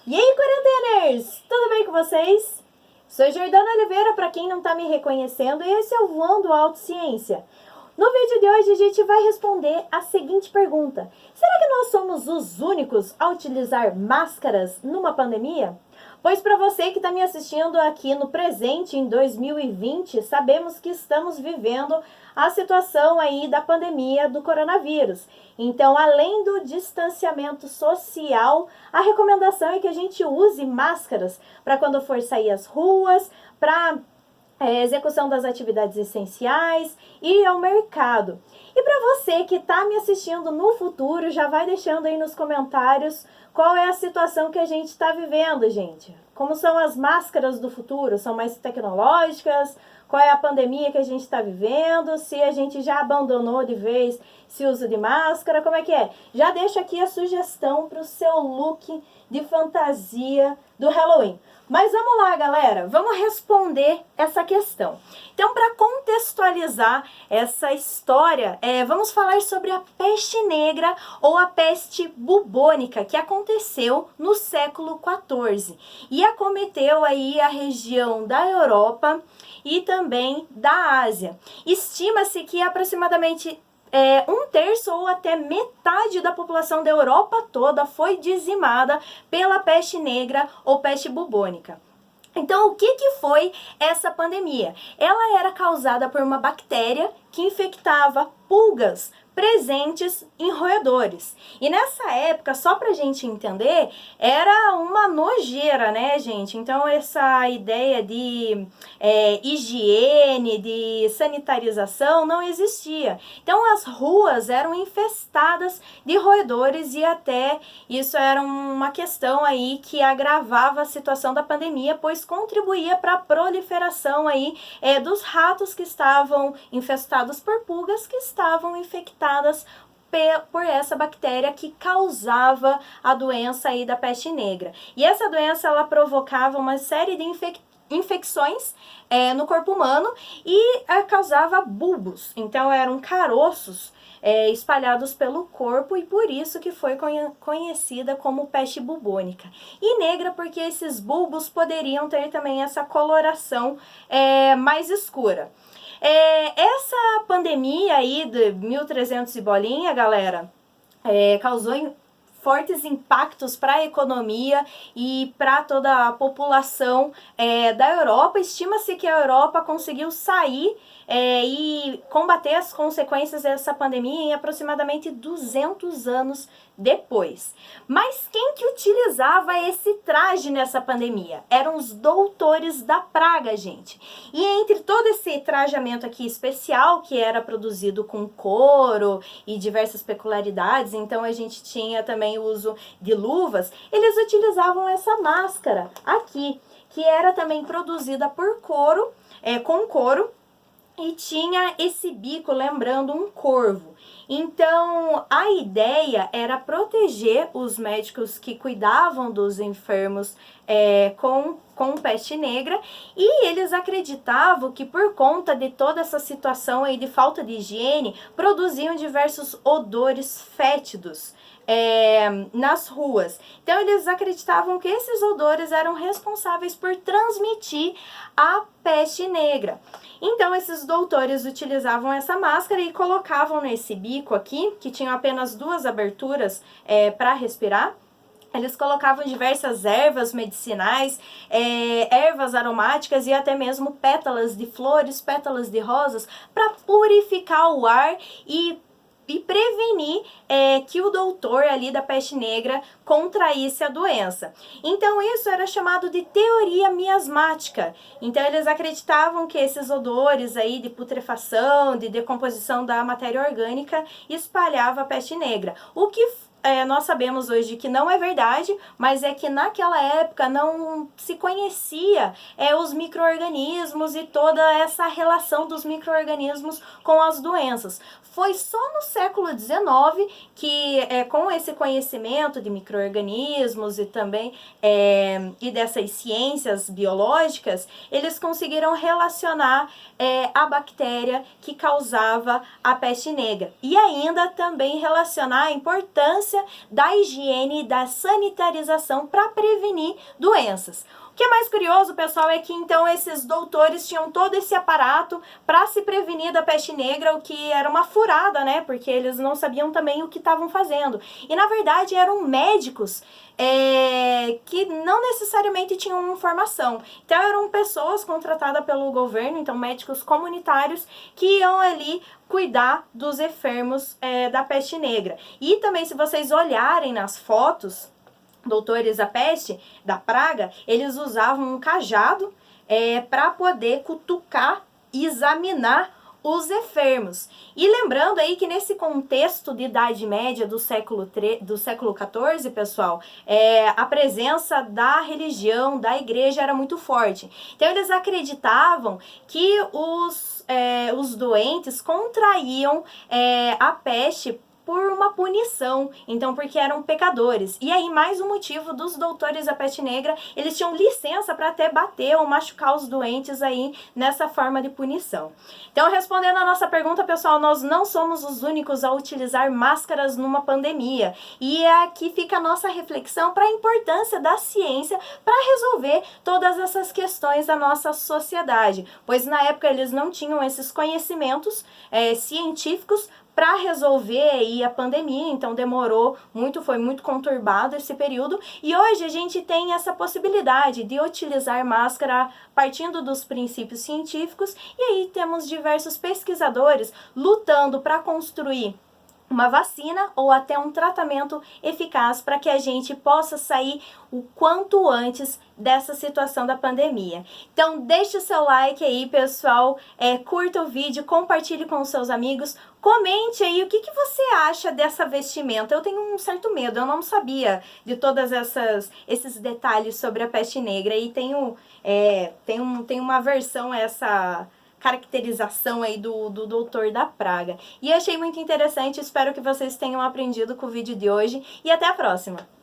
E aí, quarenteners! Tudo bem com vocês? Sou Jordana Oliveira, para quem não está me reconhecendo, e esse é o Voando Alto Ciência. No vídeo de hoje a gente vai responder a seguinte pergunta: será que nós somos os únicos a utilizar máscaras numa pandemia? Pois para você que está me assistindo aqui no presente, em 2020, sabemos que estamos vivendo a situação aí da pandemia do coronavírus. Então, além do distanciamento social, a recomendação é que a gente use máscaras para quando for sair às ruas, para execução das atividades essenciais e ao mercado. E para você que está me assistindo no futuro, já vai deixando aí nos comentários qual é a situação que a gente está vivendo, gente. Como são as máscaras do futuro? São mais tecnológicas? Qual é a pandemia que a gente está vivendo? Se a gente já abandonou de vez esse uso de máscara, como é que é? Já deixo aqui a sugestão para o seu look de fantasia do Halloween. Mas vamos lá, galera, vamos responder essa questão. Então, para contextualizar essa história, vamos falar sobre a peste negra ou a peste bubônica, que aconteceu no século XIV e acometeu aí a região da Europa e também da Ásia. Estima-se que aproximadamente um terço ou até metade da população da Europa toda foi dizimada pela peste negra ou peste bubônica. Então, o que foi essa pandemia? Ela era causada por uma bactéria que infectava pulgas presentes em roedores. E nessa época, só pra gente entender, era uma nojeira, né, gente? Então, essa ideia de higiene, de sanitarização não existia. Então, as ruas eram infestadas de roedores e até isso era uma questão aí que agravava a situação da pandemia, pois contribuía para a proliferação aí dos ratos que estavam infestados por pulgas que estavam infectadas por essa bactéria que causava a doença aí da peste negra. E essa doença ela provocava uma série de infecções no corpo humano e causava bulbos. Então eram caroços espalhados pelo corpo e por isso que foi conhecida como peste bubônica. E negra porque esses bulbos poderiam ter também essa coloração mais escura. Essa pandemia aí de 1300 e bolinha, galera, causou fortes impactos para a economia e para toda a população da Europa. Estima-se que a Europa conseguiu sair e combater as consequências dessa pandemia em aproximadamente 200 anos depois. Mas quem que utilizava esse traje nessa pandemia? Eram os doutores da praga, gente. E entre todo esse trajamento aqui especial, que era produzido com couro e diversas peculiaridades, então a gente tinha também o uso de luvas, eles utilizavam essa máscara aqui, que era também produzida por couro, com couro, e tinha esse bico lembrando um corvo. Então, a ideia era proteger os médicos que cuidavam dos enfermos com peste negra, e eles acreditavam que por conta de toda essa situação aí de falta de higiene, produziam diversos odores fétidos nas ruas. Então eles acreditavam que esses odores eram responsáveis por transmitir a peste negra. Então esses doutores utilizavam essa máscara e colocavam nesse bico aqui, que tinha apenas duas aberturas para respirar. Eles colocavam diversas ervas medicinais, ervas aromáticas e até mesmo pétalas de flores, pétalas de rosas, para purificar o ar e prevenir que o doutor ali da peste negra contraísse a doença. Então isso era chamado de teoria miasmática. Então eles acreditavam que esses odores aí de putrefação, de decomposição da matéria orgânica espalhava a peste negra. O que nós sabemos hoje que não é verdade, mas é que naquela época não se conhecia os micro-organismos e toda essa relação dos micro-organismos com as doenças. Foi só no século XIX que, com esse conhecimento de micro-organismos e também e dessas ciências biológicas, eles conseguiram relacionar a bactéria que causava a peste negra. E ainda também relacionar a importância importância da higiene e da sanitarização para prevenir doenças. O que é mais curioso, pessoal, é que então esses doutores tinham todo esse aparato para se prevenir da peste negra, o que era uma furada, né? Porque eles não sabiam também o que estavam fazendo. E na verdade eram médicos que não necessariamente tinham formação. Então eram pessoas contratadas pelo governo, então médicos comunitários que iam ali cuidar dos enfermos da peste negra. E também, se vocês olharem nas fotos, doutores da praga, eles usavam um cajado para poder cutucar e examinar os enfermos. E lembrando aí que nesse contexto de Idade Média do século XIV, pessoal, a presença da religião, da igreja era muito forte. Então eles acreditavam que os doentes contraíam a peste por uma punição, então porque eram pecadores. E aí mais um motivo dos doutores da peste negra, eles tinham licença para até bater ou machucar os doentes aí nessa forma de punição. Então, respondendo a nossa pergunta, pessoal, nós não somos os únicos a utilizar máscaras numa pandemia. E aqui fica a nossa reflexão para a importância da ciência para resolver todas essas questões da nossa sociedade, pois na época eles não tinham esses conhecimentos científicos para resolver aí a pandemia, então demorou muito, foi muito conturbado esse período, e hoje a gente tem essa possibilidade de utilizar máscara partindo dos princípios científicos, e aí temos diversos pesquisadores lutando para construir uma vacina ou até um tratamento eficaz para que a gente possa sair o quanto antes dessa situação da pandemia. Então deixe o seu like aí, pessoal, curta o vídeo, compartilhe com os seus amigos, comente aí o que você acha dessa vestimenta. Eu tenho um certo medo, eu não sabia de todas esses detalhes sobre a peste negra, e tem uma versão essa caracterização aí do doutor da praga. E achei muito interessante, espero que vocês tenham aprendido com o vídeo de hoje, e até a próxima!